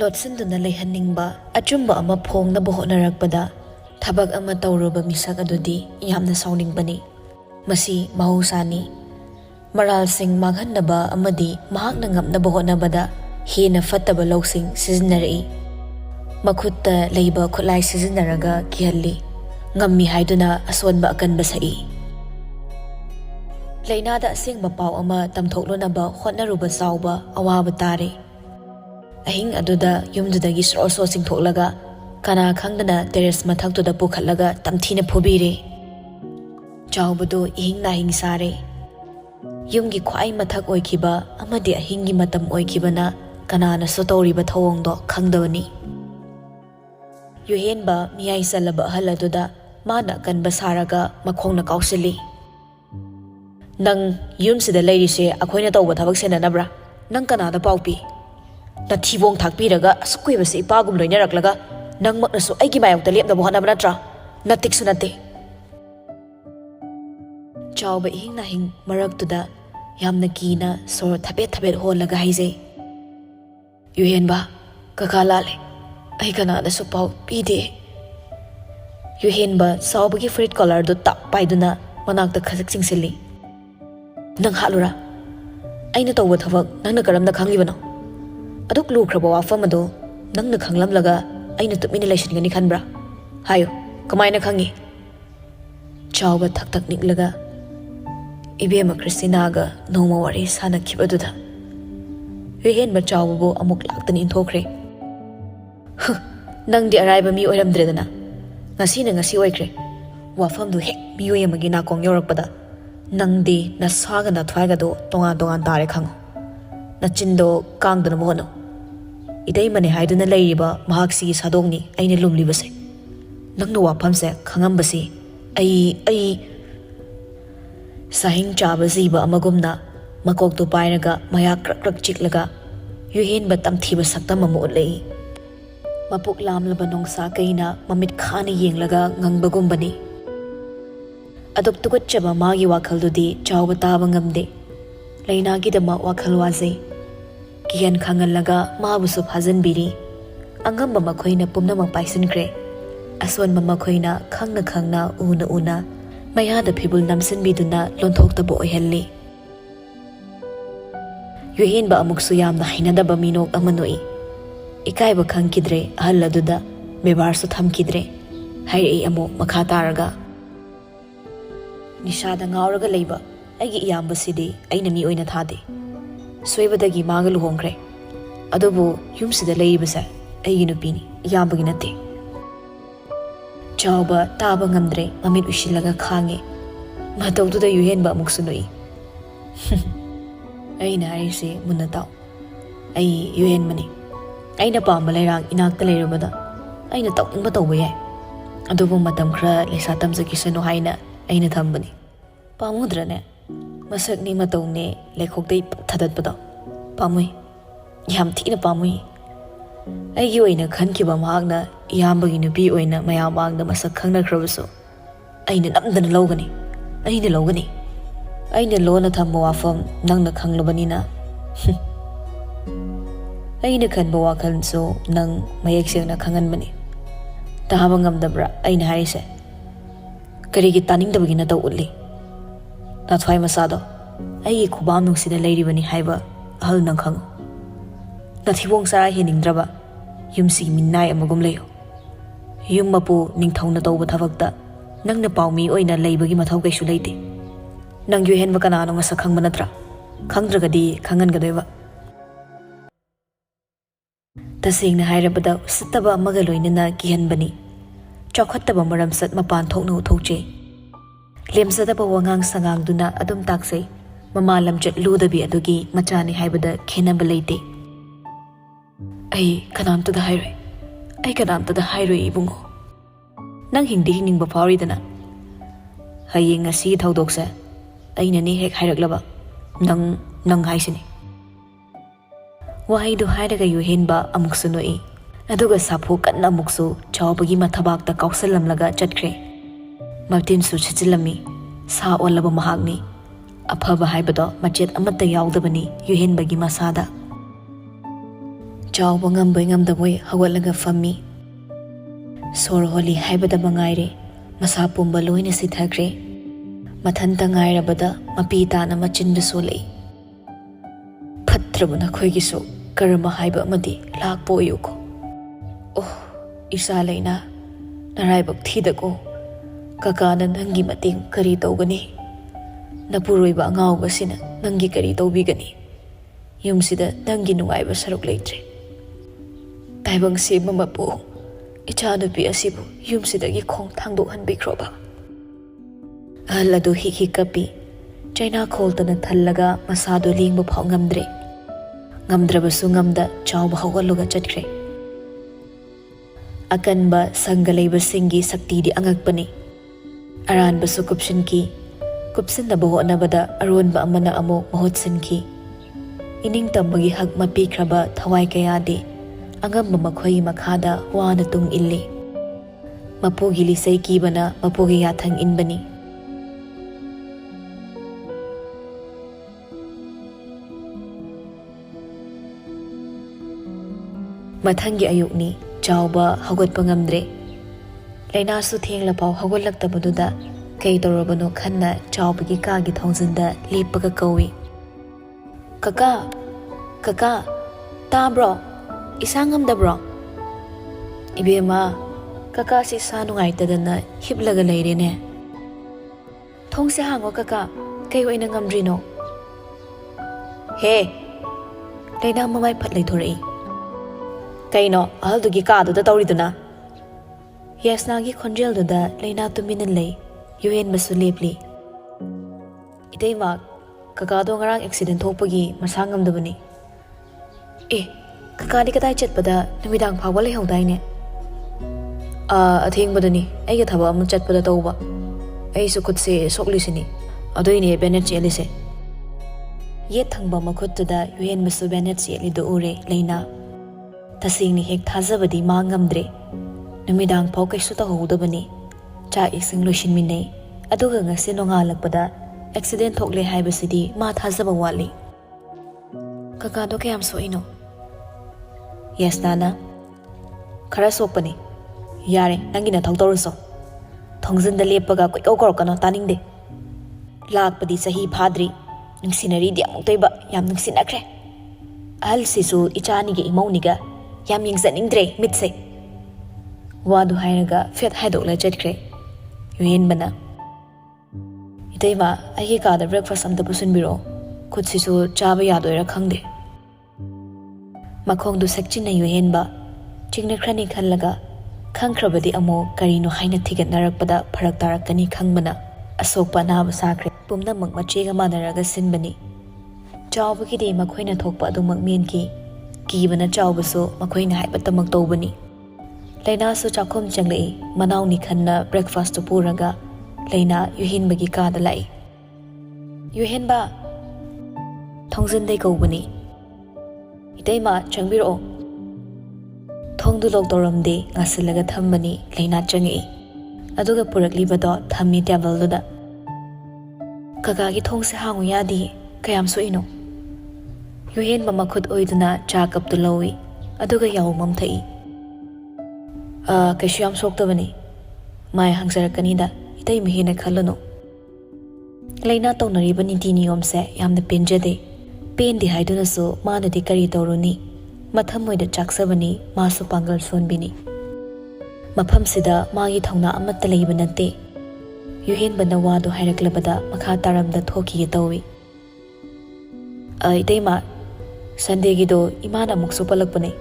ꯂꯣꯠꯁꯤꯟꯗꯨꯅ ꯂꯩꯍꯟꯅꯤꯡꯕ ꯑꯆꯨꯝꯕ ꯑꯃ ꯐꯣꯡꯅꯕ ꯍꯣꯠꯅꯔꯛꯄꯗ ꯊꯕꯛ ꯑꯃ ꯇꯧꯔꯨꯕ ꯃꯤꯁꯛ ꯑꯗꯨꯗꯤ ꯌꯥꯝꯅ ꯁꯥꯎꯅꯤꯡꯕꯅꯤ꯫ ꯃꯁꯤ ꯃꯍꯧꯁꯥꯅꯤ꯫ ꯃꯔꯥꯜꯁꯤꯡ ꯃꯥꯡꯍꯟꯅꯕ ꯑꯃꯗꯤ ꯃꯍꯥꯛꯅ ꯉꯝꯅꯕ ꯍꯣꯠꯅꯕꯗ ꯍꯦꯟꯅ ꯐꯠꯇꯕ ꯂꯧꯁꯤꯡ ꯁꯤꯖꯤꯟꯅꯔꯛꯏ꯫ ꯃꯈꯨꯠꯇ ꯂꯩꯕ ꯈꯨꯠꯂꯥꯏ ꯁꯤꯖꯤꯟꯅꯔꯒ ꯀꯤꯍꯜꯂꯤ, ꯉꯝꯃꯤ ꯍꯥꯏꯗꯨꯅ ꯑꯁꯣꯟꯕ ꯑꯀꯟꯕ ꯁꯛꯏ꯫ ꯂꯩꯅꯥꯗ ꯑꯁꯦꯡꯕ ꯄꯥꯎ ꯑꯃ ꯇꯝꯊꯣꯛꯂꯨꯅꯕ ꯍꯣꯠꯅꯔꯨꯕ ꯆꯥꯎꯕ ꯑꯋꯥꯕ ꯇꯥꯔꯦ꯫ ꯑꯍꯤꯡ ꯑꯗꯨꯗ ꯌꯨꯝꯗꯨꯗꯒꯤ ꯁ꯭ꯔꯣ ꯆꯤꯡꯊꯣꯛꯂꯒ ꯀꯅꯥ ꯈꯪꯗꯅ ꯇꯦꯔꯦꯁ ꯃꯊꯛꯇꯨꯗ ꯄꯨꯈꯠꯂꯒ ꯇꯝꯊꯤꯅ ꯐꯨꯕꯤꯔꯦ꯫ ꯆꯥꯎꯕꯗꯨ ꯏꯍꯤꯡ ꯅꯥꯍꯤꯡ ꯁꯥꯔꯦ꯫ ꯌꯨꯝꯒꯤ ꯈ꯭ꯋꯥꯏ ꯃꯊꯛ ꯑꯣꯏꯈꯤꯕ ꯑꯃꯗꯤ ꯑꯍꯤꯡꯒꯤ ꯃꯇꯝ ꯑꯣꯏꯈꯤꯕꯅ ꯀꯅꯥꯅꯁꯨ ꯇꯧꯔꯤꯕ ꯊꯧꯑꯣꯡꯗꯣ ꯈꯪꯗꯕꯅꯤ꯫ ꯌꯨꯍꯦꯟꯕ ꯃꯤꯌꯥꯏ ꯆꯜꯂꯕ ꯑꯍꯜ ꯑꯗꯨꯗ ꯃꯥꯅ ꯑꯀꯟꯕ ꯁꯥꯔꯒ ꯃꯈꯣꯡꯅ ꯀꯥꯎꯁꯤꯜꯂꯤ꯫ "ꯅꯪ ꯌꯨꯝꯁꯤꯗ ꯂꯩꯔꯤꯁꯦ ꯑꯩꯈꯣꯏꯅ ꯇꯧꯕ ꯊꯕꯛ ꯁꯦꯟꯅꯅꯕ꯭ꯔꯥ? ꯅꯪ ꯀꯅꯥꯗ ꯄꯥꯎ ꯄꯤ? ꯅꯊꯤꯕꯣꯡ ꯊꯥꯛꯄꯤꯔꯒ ꯑꯁꯨꯛ ꯀꯨꯏꯕꯁꯤ ꯏꯄꯥꯒꯨꯝ ꯂꯣꯏꯅꯔꯛꯂꯒ ꯅꯪꯃꯛꯅꯁꯨ ꯑꯩꯒꯤ ꯃꯥꯌꯣꯛꯇ ꯂꯦꯞꯅꯕ ꯍꯣꯠꯅꯕ ꯅꯠꯇ꯭ꯔꯥ? ꯅꯇꯤꯛꯁꯨ ꯅꯠꯇꯦ!" ꯆꯥꯎꯕ ꯏꯍꯤꯡ ꯅꯥꯍꯤꯡ ꯃꯔꯛꯇꯨꯗ ꯌꯥꯝꯅ ꯀꯤꯅ ꯁꯣꯔ ꯊꯕꯦꯠ ꯊꯕꯦꯠ ꯍꯣꯜꯂꯒ ꯍꯥꯏꯖꯩ, "ꯌꯨꯍꯦꯟꯕ, ꯀꯀꯥ ꯂꯥꯜꯂꯦ, ꯑꯩ ꯀꯅꯥꯗꯁꯨ ꯄꯥꯎ ꯄꯤꯗꯦ." ꯌꯨꯍꯦꯟꯕ ꯆꯥꯎꯕꯒꯤ ꯐꯨꯔꯤꯠ ꯀꯣꯂꯔꯗꯨ ꯇꯞ ꯄꯥꯏꯗꯨꯅ ꯃꯅꯥꯛꯇ ꯈꯖꯤꯛ ꯆꯤꯡꯁꯤꯜꯂꯤ꯫ "ꯅꯪ ꯍꯥꯠꯂꯨꯔꯥ? ꯑꯩꯅ ꯇꯧꯕ ꯊꯕꯛ ꯅꯪꯅ ꯀꯔꯝꯅ ꯈꯪꯂꯤꯕꯅꯣ? ꯑꯗꯨꯛ ꯂꯨꯈ꯭ꯔꯕ ꯋꯥꯐꯝ ꯑꯗꯨ ꯅꯪꯅ ꯈꯪꯂꯝꯂꯒ ꯑꯩꯅ ꯇꯨꯃꯤꯟꯅ ꯂꯩꯁꯤꯟꯒꯅꯤ ꯈꯟꯕ꯭ꯔꯥ? ꯍꯥꯏꯌꯨ, ꯀꯃꯥꯏꯅ ꯈꯪꯉꯤ?" ꯆꯥꯎꯕ ꯊꯛ ꯊꯛ ꯅꯤꯛꯂꯒ ꯏꯕꯦꯝꯃ ꯈ꯭ꯔꯤꯁꯇꯤꯅꯥꯒ ꯅꯣꯡꯃ ꯋꯥꯔꯤ ꯁꯥꯟꯅꯈꯤꯕꯗꯨꯗ ꯌꯨꯍꯦꯟꯕ ꯆꯥꯎꯕꯕꯨ ꯑꯃꯨꯛ ꯂꯥꯛꯇꯅ ꯏꯟꯊꯣꯛꯈ꯭ꯔꯦ꯫ "ꯅꯪꯗꯤ ꯑꯔꯥꯏꯕ ꯃꯤ ꯑꯣꯏꯔꯝꯗ꯭ꯔꯦꯗꯅ꯫ ꯉꯁꯤꯅ ꯉꯁꯤ ꯑꯣꯏꯈ꯭ꯔꯦ, ꯋꯥꯐꯝꯗꯨ ꯍꯦꯛ ꯃꯤꯑꯣꯏ ꯑꯃꯒꯤ ꯅꯥꯀꯣꯡ ꯌꯧꯔꯛꯄꯗ ꯅꯪꯗꯤ ꯅꯁꯥꯒ ꯅꯊ꯭ꯋꯥꯏꯒꯗꯣ ꯇꯣꯉꯥꯟ ꯇꯣꯉꯥꯟ ꯇꯥꯔꯦ ꯈꯪꯉꯨ꯫ ꯅꯆꯤꯟꯗꯣ ꯀꯥꯡꯗꯅꯕ ꯍꯣꯠꯅꯧ꯫ ꯏꯇꯩꯃꯅꯦ ꯍꯥꯏꯗꯨꯅ ꯂꯩꯔꯤꯕ ꯃꯍꯥꯛꯁꯤꯒꯤ ꯁꯥꯗꯣꯡꯅꯤ ꯑꯩꯅ ꯂꯨꯝꯂꯤꯕꯁꯦ꯫ ꯅꯪꯅ ꯋꯥꯐꯝꯁꯦ ꯈꯪꯉꯝꯕꯁꯤ ꯑꯩ ꯁꯥꯍꯤꯡ ꯆꯥꯕ ꯖꯤꯕ ꯑꯃꯒꯨꯝꯅ ꯃꯀꯣꯛꯇꯨ ꯄꯥꯏꯔꯒ ꯃꯌꯥ ꯀ꯭ꯔꯛ ꯀ꯭ꯔꯛ ꯆꯤꯛꯂꯒ ꯌꯨꯍꯦꯟꯕ ꯇꯝꯊꯤꯕ ꯁꯛꯇꯝ ꯑꯃ ꯎꯠꯂꯛꯏ꯫ ꯃꯄꯨꯛ ꯂꯥꯝꯂꯕ ꯅꯣꯡꯁꯥ ꯀꯩꯅ ꯃꯃꯤꯠ ꯈꯥꯅ ꯌꯦꯡꯂꯒ ꯉꯪꯕꯒꯨꯝꯕꯅꯤ꯫ ꯑꯗꯨꯛ ꯇꯨꯀꯠꯆꯕ ꯃꯥꯒꯤ ꯋꯥꯈꯜꯗꯨꯗꯤ ꯆꯥꯎꯕ ꯇꯥꯕ ꯉꯝꯗꯦ꯫ ꯂꯩꯅꯥꯒꯤꯗꯃꯛ ꯋꯥꯈꯜ ꯋꯥꯖꯩ꯫ ꯀꯤꯍꯟ ꯈꯪꯍꯜꯂꯒ ꯃꯥꯕꯨꯁꯨ ꯐꯥꯖꯤꯟꯕꯤꯔꯤ꯫ ꯑꯉꯝꯕ ꯃꯈꯣꯏꯅ ꯄꯨꯝꯅꯃꯛ ꯄꯥꯏꯁꯤꯟꯈ꯭ꯔꯦ꯫ ꯑꯁꯣꯟꯕ ꯃꯈꯣꯏꯅ ꯈꯪꯅ ꯈꯪꯅ ꯎꯅ ꯎꯅ ꯃꯌꯥꯗ ꯐꯤꯕꯨꯜ ꯅꯝꯁꯤꯟꯕꯤꯗꯨꯅ ꯂꯣꯟꯊꯣꯛꯇꯕ ꯑꯣꯏꯍꯜꯂꯤ꯫ ꯌꯨꯍꯦꯟꯕ ꯑꯃꯨꯛꯁꯨ ꯌꯥꯝꯅ ꯍꯩꯅꯗꯕ ꯃꯤꯅꯣꯛ ꯑꯃ ꯅꯣꯛꯏ꯫ ꯏꯀꯥꯏꯕ ꯈꯪꯈꯤꯗ꯭ꯔꯦ ꯑꯍꯜ ꯑꯗꯨꯗ, ꯕꯦꯕꯥꯔꯁꯨ ꯊꯝꯈꯤꯗ꯭ꯔꯦ꯫ ꯍꯥꯏꯔꯛꯏ ꯑꯃꯨꯛ ꯃꯈꯥ ꯇꯥꯔꯒ, "ꯅꯤꯁꯥꯗ ꯉꯥꯎꯔꯒ ꯂꯩꯕ ꯑꯩꯒꯤ ꯏꯌꯥꯝꯕꯁꯤꯗꯤ ꯑꯩꯅ ꯃꯤ ꯑꯣꯏꯅ ꯊꯥꯗꯦ꯫ ꯁꯣꯏꯕꯗꯒꯤ ꯃꯥꯒ ꯂꯨꯍꯣꯡꯈ꯭ꯔꯦ꯫ ꯑꯗꯨꯕꯨ ꯌꯨꯝꯁꯤꯗ ꯂꯩꯔꯤꯕꯁꯦ ꯑꯩꯒꯤ ꯅꯨꯄꯤꯅꯤ, ꯏꯌꯥꯝꯕꯒꯤ ꯅꯠꯇꯦ." ꯆꯥꯎꯕ ꯇꯥꯕ ꯉꯝꯗ꯭ꯔꯦ, ꯃꯃꯤꯠ ꯎꯏꯁꯤꯜꯂꯒ ꯈꯥꯡꯉꯤ꯫ ꯃꯇꯧꯗꯨꯗ ꯌꯨꯍꯦꯟꯕ ꯑꯃꯨꯛꯁꯨ ꯅꯣꯛꯏ꯫ "ꯑꯩꯅ ꯍꯥꯏꯔꯤꯁꯤ ꯃꯨꯟꯅ ꯇꯥꯎ꯫ ꯑꯩ ꯌꯨꯍꯦꯟꯕꯅꯤ꯫ ꯑꯩꯅ ꯄꯥꯝꯕ ꯂꯩꯔꯥꯛ ꯏꯅꯥꯛꯇ ꯂꯩꯔꯕꯗ ꯑꯩꯅ ꯇꯧꯅꯤꯡꯕ ꯇꯧꯕ ꯌꯥꯏ꯫ ꯑꯗꯨꯕꯨ ꯃꯇꯝ ꯈꯔ ꯂꯩꯁꯥ ꯇꯝꯖꯈꯤꯁꯅꯨ ꯍꯥꯏꯅ ꯑꯩꯅ ꯊꯝꯕꯅꯤ꯫ ꯄꯥꯝꯃꯨꯗ꯭ꯔꯅꯦ? ꯃꯁꯛꯅꯤ ꯃꯇꯧꯅꯦ ꯂꯩꯈꯣꯛꯇꯩ ꯄꯨꯛ ꯊꯥꯗꯠꯄꯗꯣ꯫ ꯄꯥꯝꯃꯨꯏ, ꯌꯥꯝ ꯊꯤꯅ ꯄꯥꯝꯃꯨꯏ꯫ ꯑꯩꯒꯤ ꯑꯣꯏꯅ ꯈꯟꯈꯤꯕ ꯃꯍꯥꯛꯅ ꯏꯌꯥꯝꯕꯒꯤ ꯅꯨꯄꯤ ꯑꯣꯏꯅ ꯃꯌꯥꯝ ꯃꯥꯡꯗ ꯃꯁꯛ ꯈꯪꯅꯈ꯭ꯔꯕꯁꯨ ꯑꯩꯅ ꯅꯝꯗꯅ ꯂꯧꯒꯅꯤ, ꯑꯩꯅ ꯂꯧꯒꯅꯤ꯫ ꯑꯩꯅ ꯂꯣꯟꯅ ꯊꯝꯕ ꯋꯥꯐꯝ ꯅꯪꯅ ꯈꯪꯂꯕꯅꯤꯅ ꯑꯩꯅ ꯈꯟꯕ ꯋꯥꯈꯜꯁꯨ ꯅꯪ ꯃꯌꯦꯛ ꯁꯦꯡꯅ ꯈꯪꯍꯟꯕꯅꯤ꯫ ꯇꯥꯕ ꯉꯝꯗꯕ꯭ꯔꯥ ꯑꯩꯅ ꯍꯥꯏꯔꯤꯁꯦ? ꯀꯔꯤꯒꯤ ꯇꯥꯅꯤꯡꯗꯕꯒꯤ ꯅꯇꯧ ꯎꯠꯂꯤ? ꯅꯊ꯭ꯋꯥꯏ ꯃꯆꯥꯗꯣ ꯑꯩꯒꯤ ꯈꯨꯕꯥꯝ ꯅꯨꯡꯁꯤꯗ ꯂꯩꯔꯤꯕꯅꯤ ꯍꯥꯏꯕ ꯑꯍꯜ ꯅꯪ ꯈꯪꯉꯨ꯫ ꯅꯊꯤꯕꯣꯡ ꯆꯔꯥ ꯍꯦꯟꯅꯤꯡꯗ꯭ꯔꯕ ꯌꯨꯝꯁꯤꯒꯤ ꯃꯤꯅꯥꯏ ꯑꯃꯒꯨꯝ ꯂꯩꯌꯨ꯫ ꯌꯨꯝ ꯃꯄꯨ ꯅꯤꯡꯊꯧꯅ ꯇꯧꯕ ꯊꯕꯛꯇ ꯅꯪꯅ ꯄꯥꯎꯃꯤ ꯑꯣꯏꯅ ꯂꯩꯕꯒꯤ ꯃꯊꯧ ꯀꯩꯁꯨ ꯂꯩꯇꯦ꯫ ꯅꯪ ꯌꯨꯍꯦꯟꯕ ꯀꯅꯥꯅꯣ ꯃꯁꯛ ꯈꯪꯕ ꯅꯠꯇ꯭ꯔꯥ? ꯈꯪꯗ꯭ꯔꯒꯗꯤ ꯈꯪꯍꯟꯒꯗꯣꯏꯕ꯫ ꯇꯁꯦꯡꯅ ꯍꯥꯏꯔꯕꯗ ꯎꯁꯤꯠꯇꯕ ꯑꯃꯒ ꯂꯣꯏꯅꯅ ꯀꯤꯍꯟꯕꯅꯤ꯫ ꯆꯥꯎꯈꯠꯇꯕ ꯃꯔꯝꯆꯠ ꯃꯄꯥꯟ ꯊꯣꯛꯅ ꯎꯠꯊꯣꯛꯆꯩ꯫ ꯂꯦꯝꯖꯗꯕ ꯋꯥꯉꯥꯡ ꯁꯉꯥꯡꯗꯨꯅ ꯑꯗꯨꯝ ꯇꯥꯛꯆꯩ ꯃꯃꯥ ꯂꯝꯆꯠ ꯂꯨꯗꯕꯤ ꯑꯗꯨꯒꯤ ꯃꯆꯥꯅꯤ ꯍꯥꯏꯕꯗ ꯈꯦꯟꯅꯕ ꯂꯩꯇꯦ꯫ "ꯑꯩ ꯀꯅꯥꯝꯇꯗ ꯍꯥꯏꯔꯣꯏ, ꯑꯩ ꯀꯅꯥꯝꯇꯗ ꯍꯥꯏꯔꯣꯏ ꯏꯕꯨꯡꯉꯣ꯫ ꯅꯪ ꯍꯤꯡꯗꯤ ꯍꯤꯡꯅꯤꯡꯕ ꯐꯥꯎꯔꯤꯗꯅ? ꯍꯌꯦꯡ ꯉꯁꯤꯒꯤ ꯊꯧꯗꯣꯛꯁꯦ ꯑꯩꯅꯅꯤ ꯍꯦꯛ ꯍꯥꯏꯔꯛꯂꯕ ꯅꯪ ꯍꯥꯏꯁꯤꯅꯤ." ꯋꯥꯍꯩꯗꯨ ꯍꯥꯏꯔꯒ ꯌꯨꯍꯦꯟꯕ ꯑꯃꯨꯛꯁꯨ ꯅꯣꯛꯏ꯫ ꯑꯗꯨꯒ ꯁꯥꯐꯨ ꯀꯟꯅ ꯑꯃꯨꯛꯁꯨ ꯆꯥꯎꯕꯒꯤ ꯃꯊꯕꯥꯛꯇ ꯀꯥꯎꯁꯜꯂꯝꯂꯒ ꯆꯠꯈ꯭ꯔꯦ꯫ ꯃꯇꯤꯟꯁꯨ ꯁꯤꯠꯆꯤꯜꯂꯝꯃꯤ꯫ ꯁꯥ ꯑꯣꯜꯂꯕ ꯃꯍꯥꯛꯅꯤ꯫ ꯑꯐꯕ ꯍꯥꯏꯕꯗꯣ ꯃꯆꯦꯠ ꯑꯃꯠꯇ ꯌꯥꯎꯗꯕꯅꯤ ꯌꯨꯍꯦꯟꯕꯒꯤ ꯃꯁꯥꯗ꯫ Chawba ngamboi ngamdaboi hawalaga fammi. Sor holi haibada mangaire, masa pumba loina sithagre. Mathanta ngairabada mapi tana machinda solei. Phatrabana khoigisu karma haiba amadi lakpo yuko. Oh, isa laina naraibak thidako. Kakana nangi mating kari tawgani. Napuroiba angawba sina nangi kari tawbigani. Yumsida nangi nungaiba saruk leitre. Taibang si mamapu, ichanupi asibu yumsidagi khong thangdokhan bikroba. Ahal adu hikapi, China kholtana thallaga masado lingba phau ngamdre. Ngamdrabasu ngamda chawba hawgaluga chatkre. Akanba sanggalaiba singi sakti di angakpani. Aranbasu kupshinki, kupsinnabu honabada Arun ba amana amo mahutsinki. Ining tambagi hak mapikraba thawai kayadi. Angamba makhoi makhada wana tung illi. Mapugi lisay kibana mapugi yathang inbani. Mathangi ayukni chawba hawgatpa ngamdre. Lainasu thenglapaw hawgatlaktabaduda kay torabano khanna chawbagi kagi thongzinda lepaga kawi. Kaka, kaka, tabro? Isang ngamdabro? Ibema, kaka si sa nungaitadana hiblaga layrine. Thong si hango kaka, kayo ay nangamdrino. He! Layna mamay patlay thurai. Kaino, ahal dugi kaado da tawriduna. Yes nagi konjel duda layna tuminan lay, yuhen masu lepli. Itay mak, kakado ngarang accident hopagi masangamdabani. Eh, kakadi katay chatpada namidang phawalay hawdayne. Athengmadani, ay gathaba amun chatpada tawba. Ay sukutse soklisini, adoyne Beina Ch elise. Yet thangba makuttuda yuhen masu Beina Ch elidu ure layna. Tasingni hek thazabadi mangamdre. Namidang phaw kaisu tahawdabani. Cha ising loishinminay. Aduga ngasi nongalakpada accident thokle haibasidi ma thazaba wali. Kakado kayam soino. Yes nana. Khara sokpani. Yare nangina thoktoruso. Thongzinda lepaga kwikaw korokano taningde. Lakpadi sahi phadri. Ningsinari di amuktayba yam ningsinakre. Ahal sisu ichanige imauniga. Yam yingzaningdre mitse. Wadu hairaga fet haidokla chatkre. Yuhen bana. Itayma aigi kada breakfast amta pusunbiro. Kutsisu chaba yadoira khangde. Makhongdu sakchina yuhen ba. Chingna krani khallaga. Khangkrabadi amo karino haina thigat narakpada pharak tarakani khangbana. Asokpa naba sakre. Pumna magmachega manaraga sinbani. Chawbagidi makhoina thokpa adumak menki. Kibana chawbaso makhoina haibatamag tawbani. Layna su chakhom changlai manawni khanna breakfast to puraga. Layna yuhin bagi kada lai. Yuhin ba? Thongzinday kawbani. Itayma changbiro. Thongdu logdoramde ngasilaga thambani layna changi. Aduga puraklibado thammi tableduda. Kakagi thongse hangu yadi kayam suino. Yuhen ba makhut oiduna cha kaptu lawi. Aduga yaw mamthai. Kaishu yam soktabani. Mai hangsarakkanida. Itay mahina khalano. Layna tawnariba niti niyomse yamna penjade. Pendi haidunasu manadi kari tawruni. Mathamoida chaksabani masu pangal sonbini. Maphamsida magi thongna amatta leiba nate. Yuhen ba nawado hairaklabada makha taramda thoki tawi. Itay ma Sunday gido imana muksu palakpane.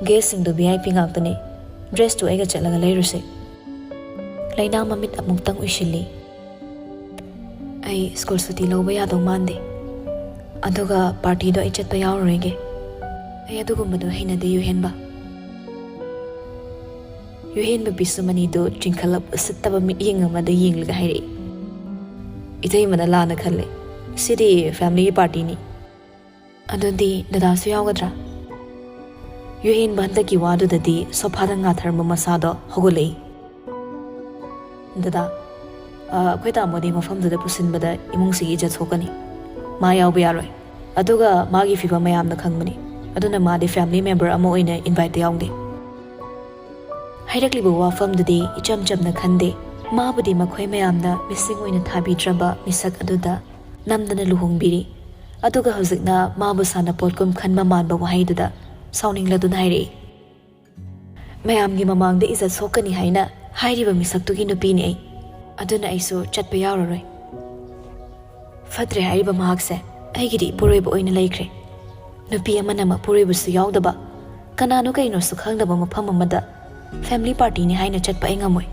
Guest singdo VIP ngaktane. Dress to aiga chalaga layruse. Layna mamit amuktang uishili. Ay school suti lawba yadong mande. Aduga party do ay chatpa yawrege. Ay adugumbado hinade yuhen ba. Yuhen ba bisumani do jingkalap usataba miying amada yinglaga hairi. Itay manalana khalle. City family party ni. Adodi dadasu yawgadra. Yuhin bandagi wadu dadi sophada nga tharma masado hogolei. Dada, akwai tamodi mafamdada pusinbada imungsigi ijat sokani. Ma yawba yaroi. Aduga magi fiba mayamna khangmani. aduna madi family member ama oina invite yaungde hairikliba wafamdudi icham chamna khande mabudi makhoi mayamna missing oina thabidraba misak aduda namdana luhongbiri aduga hojikna mabu sana potkum khanma manba wahaiduda sauningladuna hairi mayamgi mamangda izat sokani haina hairiba misaktugi nupini ai aduna aisu chatpa yauraroi fatre hairiba mahakse aigidi puroiba oina laikre nupi amana puroibusu yaudaba kanano kaino su khangdaba mafam amada family party ni haina chatpa ai ngamoi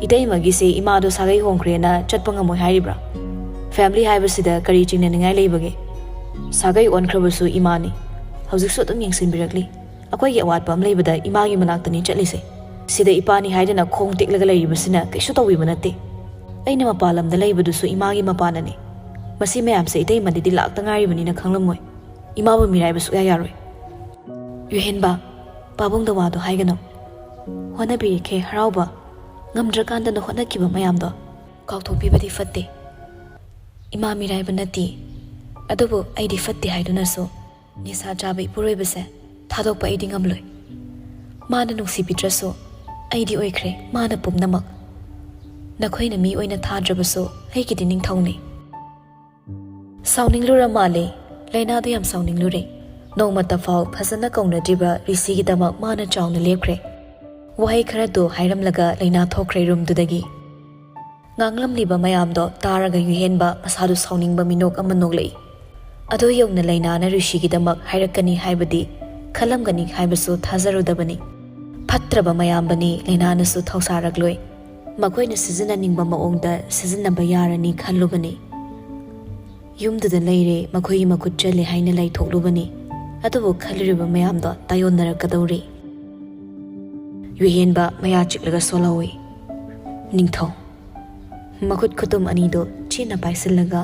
idai magise imado sagai hongkre na chatpa ngamoi hairibra family haibasida kari chingna ningai leibage sagai onkhrabusu imani hojiksu adum yengsinbirakli akoi ge awatpa am leibada imagi manaktani chatlise sida ipani haidana khong teklaga leibasina kaisu tawibana nate aina mapalamda leibadusu imagi mapanani masi mayamse idai madidi lakta ngaribanina khanglamoi imabu miraibasu ya yaroi yuhenba babungda wado haigano honabiri ke harauba ngamdrakanda na honakiba mayamdo kautopibadi fatte ima miraiba nati adubu aidi fatte haidunaso nisa chaba ipuroibase thadokpa aidi ngamloi mana nungsibidraso aidi oikre mana pumnamak nakhoina mi oina thadrabaso aigidi ningthauni sauninglura male lainadu yam sauninglure nongmata fau phasana kauna diba risi gidamak mana chauna lepkre wahai kharadu hairamlaga laina thokre room dudagi nganglamliba mayamdo taraga yuhenba masadu sauningba minok amanoglei ado yongna laina na rishi gidamak hairakani haibadi khalamgani haibasu thazarudabani phatraba mayambani laina nasu thausaragloi makoina sizina ningba maongda sizina bayarani khallubani yumduda leire makoi makut chale haina lai thoklubani adubu khaliriba mayamdo tayonnarakadawri yuhenba maya chiklaga solawi ningtho makut khutum anido china paisilaga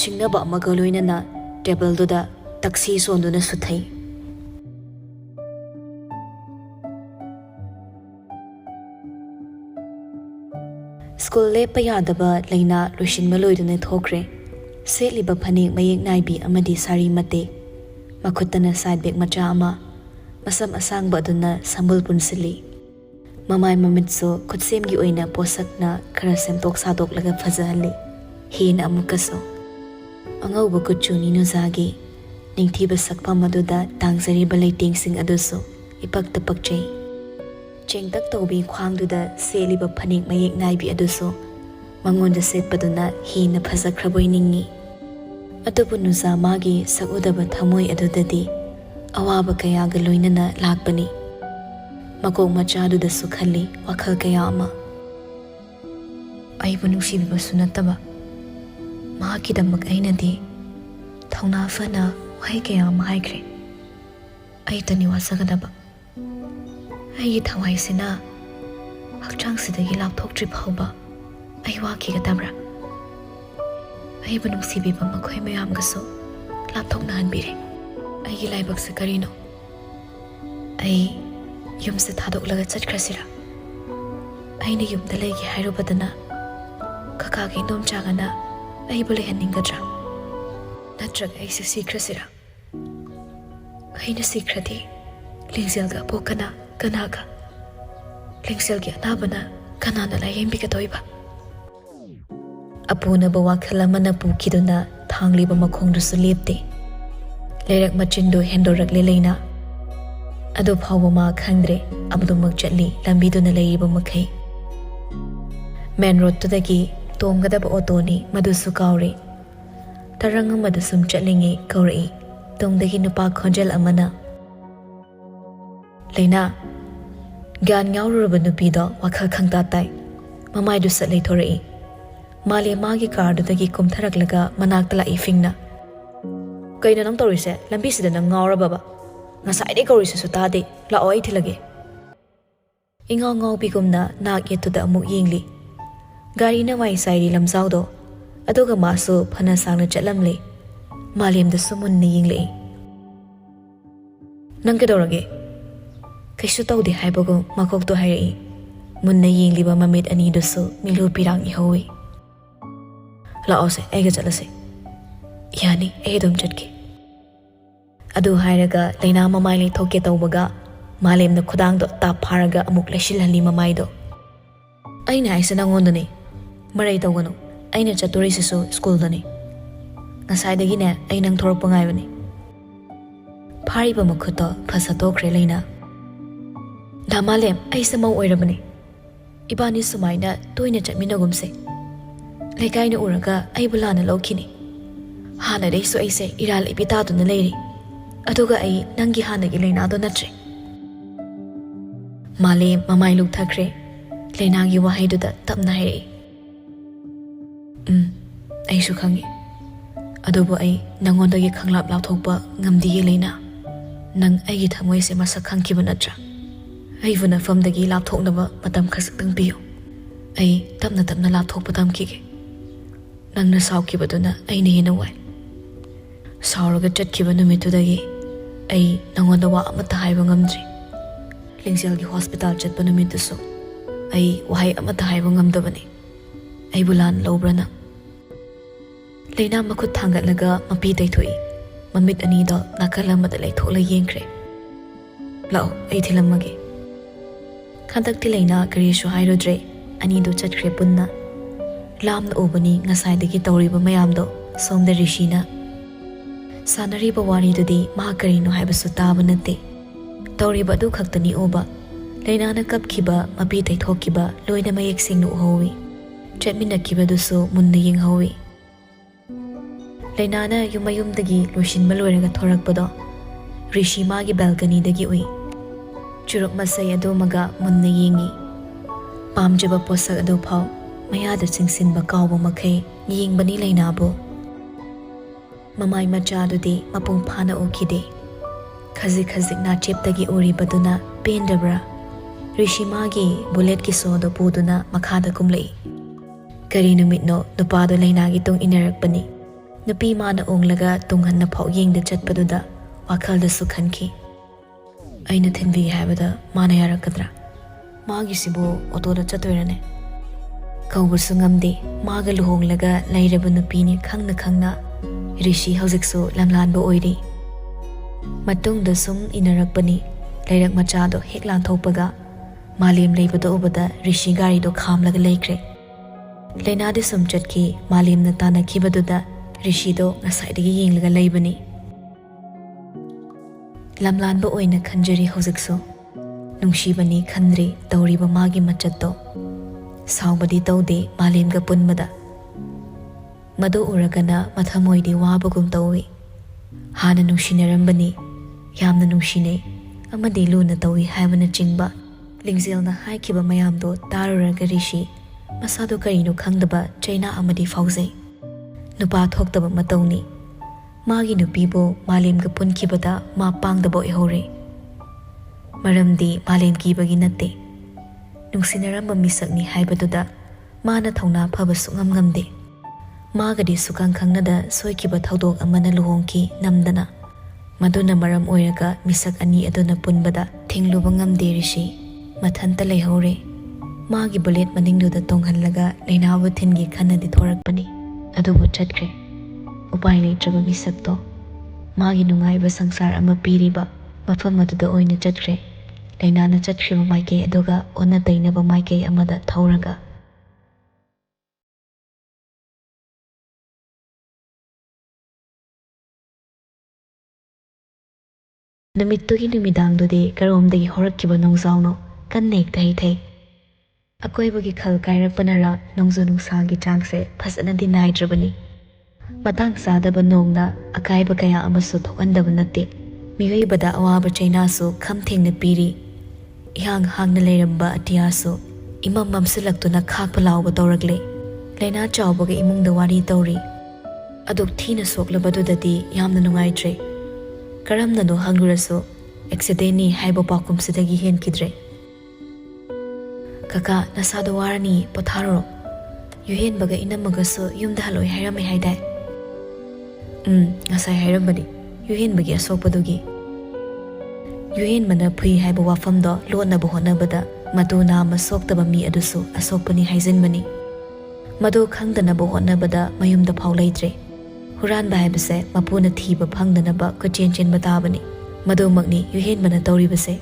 singnaba amaga loinana table duda taxi sonduna suthai school lepa yadaba laina lushinma loiduna thokre setliba phani mayek naibi amadi sari mate makhutana side bag macha ama masam asangba aduna sambul punsili mamai mamitso khutsemgi oina posakna khara semtok sadok laga phajahali hina amukaso angauba kuchuni no zagi ningthiba sakpa maduda tangzari balai tengsing aduso ipak tapak chei chengtak tobi khwangduda seliba phanik mayek naibi aduso mangonda setpaduna hina phajakraboi ningi atubu nuza magi sakudaba thamoi adudadi awaba kaya ga loinana lakpani makok machaduda sukhalli wakhal kaya ama aibu nungsibiba sunataba mahakidamak ainadi thauna fana wahai kaya ama haikre aitani wasagadaba aigi thawaisina hakchangsidagi lapthokdri phauba ai wakigadabra aibu nungsibiba makhoi mayamgaso lapthokna hanbire aigi laibakse karino ai yumse thadolaga chatkrasira aina yumda legi hairubadana kakagi indom chagana aibule haningadra natraga aise sikrasira aina sikrati lingselga pokana kanaga lingselgi anabana kanana la yembiga toiba apuna bawa khalamana pukiduna thangliba makhongdusu lepte lerak machindo hendorak leleina ado phawba ma khangdre abdumak chatli lambiduna leiba makhai main road tudagi tomgadaba auto ni madusu kauri tarang madusum chatlingi kauri tongdagi nupa khonjal amana leina gan ngaururba nupido wakhal khangta tai mamai du satlei thori male magi car dagi kumtharaklaga manaktala ifingna kaina nang torise lambi sida nang ngauraba ba ngasai de kauri su ta de la oi thilage ingaw ngaw bigumna nak yetuda amuk yingli gari na wai sairi lamzau do aduga masu phana sangna chatlamle malem da sumun ni yingli nang ke dorage kaisu tawde haibago makok to hairi munna yingliba mamit ani dosu milu pirang I howi la ose ega chalase yani edom chatke Adu hairaga laina mamai leithoke taubaga malemna khudangdo tap pharaga amuk lesilhali mamaido aina aisa nangondani marai tawgano aina chatori sisu school dani ngasai ne ai nang thorok pangai bani phari ba makhuto phasa tokre leina damalem aisa mau oirabani ibani sumaina toina chatminagumse lekai na uraga ai bulana lokini hana dei so aise iral ipita tu na leiri aduga ai nangi hana gi leina do natre male mamai luk thakre leina gi wahai du da tapna hai ai su khangi adubo ai nangonda gi khanglap law thokpa ngamdi gi leina nang ai gi thamoi se masak khangki ba natra ai vuna fam da gi lap thokna ba matam khasik tang piyo ai tapna lap thok patam ki ge nang na saw ki ba du na ai ne hina wai sauraga chatkiba numitudagi ai nangonda wa amata haiba ngamdri lingselgi hospital chatpa numitusu ai wahai amata haiba ngamdabani ai bulan lobrana leina makhut thangatlaga mapi daithoi mamit ani do nakalamada leithokla yengkhre lao ai thilamage khantakti leina karisu hairodre ani do chatkhre punna lamna ubani ngasai dagi tawriba mayamdo somda rishina sanariba wari dudi ma karino haibasu taba nate tawriba du khaktani oba leina kapkiba mapi taithokiba loina mayek singnu howi chatmina kiba dusu munna yeng howi leina yumayum dagi lushin maloiraga thorakpado rishi magi balcony dagi ui churuk masai adu maga munna yengi pamjaba posak adu phau mayada singsinba kawba makhai yengbani leina bo mamai machadudi mapung phana ukide khazik na cheptagi uri baduna pendabra rishimagi bullet ki sodo puduna makhada kumlei kari numitno nupado leina gi tung inarakpani nupi mana onglaga tunghanna phau yengda chatpaduda wakhalda sukhanki aina thinbi habada mana yarakadra magi sibo otoda chatoirane kawbursu ngamde maga luhonglaga lairabu nupini khangna rishi hauziksu lamlanba oiri matungda sum inarakpani lairak machado heklan thopaga malem leibado ubada rishi gari do khamlaga leikre leina de sum chatki malem na tana kibaduda rishi do ngasai dagi yenglaga leibani lamlanba oina khanjari hauziksu nungshibani khandri tawriba magi machatto saubadi tawde malemga punmada madu uragana mathamoidi wabagum tawi hana nungshinairambani yamna nungshine amadi luna tawi haibana chingba lingzelna haikiba mayamdo taruraga rishi masado karino khangdaba chaina amadi fauzai nupa thoktaba matawni magi nupibo malemga punkibada ma pangdaba ihore maramdi malem kibagi natte nungsinaramba misakni haibaduda mana thongna phaba sungam ngamde magadi sukang khangnada soikiba thaudok amana luhongki namdana maduna maram oiraga misak ani aduna punbada thingluba ngamde rishi mathanta leihore magi bullet maningduda tonghanlaga leinabu thingi khanadi thorakpani adubu chatkre upai leitraba misakto magi nungaiba sangsar ama piriba mafam aduda oina chatkre leina chatkriba maike aduga ona tainaba maike amada thauraga Numittugi numidangdudi karomdagi horakkiba nongzauno kannek thai akoibagi khal kairakpanara nongzu nungsagi changse fasanadi naidrabani matang sadaba nongna akaiba kaya amasu thokandaba natte miyoibada awaba chainasu khamthengna piri ihang hangna leiramba atiyasu imam mamsilaktuna khakpa lawba tawragle leina chawbaga imungda wari tawri aduk thina soklabadudadi yamna nungaitre karamna no hanguraso accidentni haiba pakumsidagi henkidre kaka nasado warani potharo yuhenbaga inamagaso yumda haloi hairame haidai ngasai hairambani yuhenbagi asokpadugi yuhenmana phui haiba wafamdo lotnaba honabada maduna masoktaba mi adusu asokpani haizinmani madu khangdanaba honabada mayumda phau leitre Huranba haibase mapuna thiba phangdanaba kochen chen batabani madumakni yuhenbana tawribase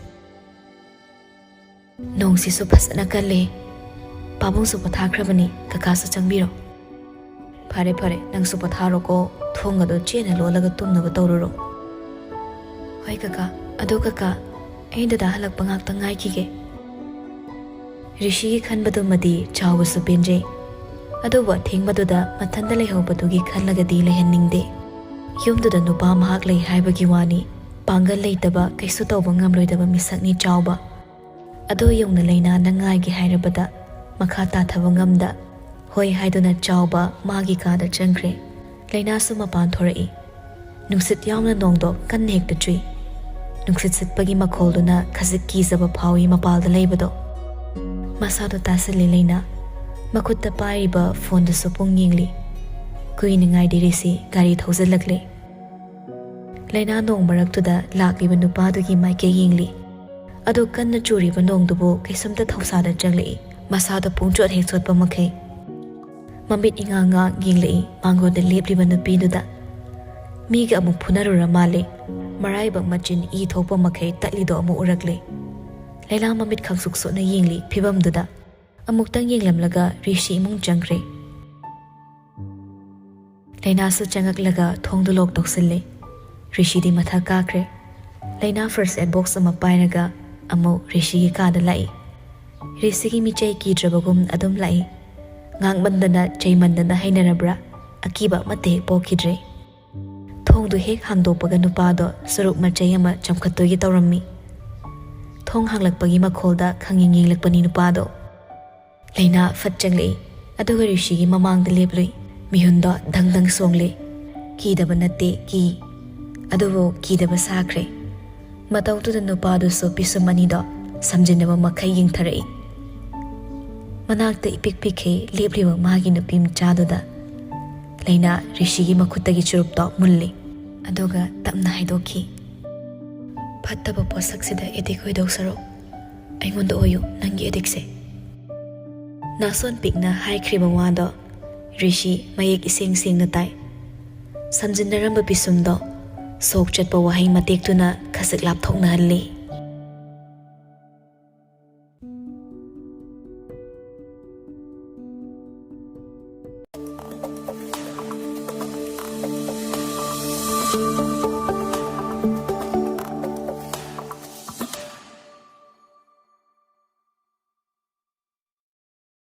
nongsi su phasana kalle pabung su pathakrabani kaka sa changbiro phare phare nang su patharo ko thonga do chena lolaga tumnaba tawruro hoi kaka ado kaka ainda da halak pangak tangai kige rishi khanbadu madi chawa su benje aduba thengbaduda mathanda lehobadugi khanlagadi leheningde yumduda nupa mahak lei haibagi wani pangal leitaba kaisu tawba ngamloidaba misakni chawba ado yongna leina nangai gi hairabada makha ta thaba ngamda hoi haiduna chawba magi kada changre leina su mapan thorai nungsit yamna nongdo kan hekta chui nungsit sitpagi makholduna khazik ki zaba phawi mapalda leibado masado tasali leina makutta pairiba phone da supung yingli kuiningai dirisi gari thaujalakle leina nong maraktuda lakliba nupadugi maike yingli adu kanna churiba nongdubu kaisumta thausada changli masada pungchot hek chotpa makhei mamit inganga yingli mangoda lepliba nupiduda miga amu phunarura male maraiba machin I thopa makhei tatlido amu urakle leila mamit khangsuk sona yingli phibamduda amuktang yenglamlaga rishi imung changre leina su changaklaga thongdu lok toksille rishi di matha kakre leina first aid box ama pairaga amu rishi gi kada lai rishi gi michai ki drabagum adum lai ngang bandana chaimandana hainarabra akiba mate pokhidre thongdu hek hangdopaga nupado surup machai ama chamkhattogi tawrammi thong hanglakpagi makholda khanging yenglakpani nupado leina fatchangli aduga rishi gi mamangda leplui mihunda dangdang songle kidaba natte ki adubo kidaba sakre matawtuda nupadu so pisumani do samjinaba makhai yingtharai manakta ipik pikhe lepliba magi nupim chaduda leina rishi gi makhuttagi churupto mulli aduga tamna haidokhi phattaba posaksida edik hoidosaro aingonda oyu nangi edikse nason pikna haikriba wado rishi mayek iseng sengna tai samjinaramba pisumdo sok chatpa wahai matektuna khasik lapthokna halli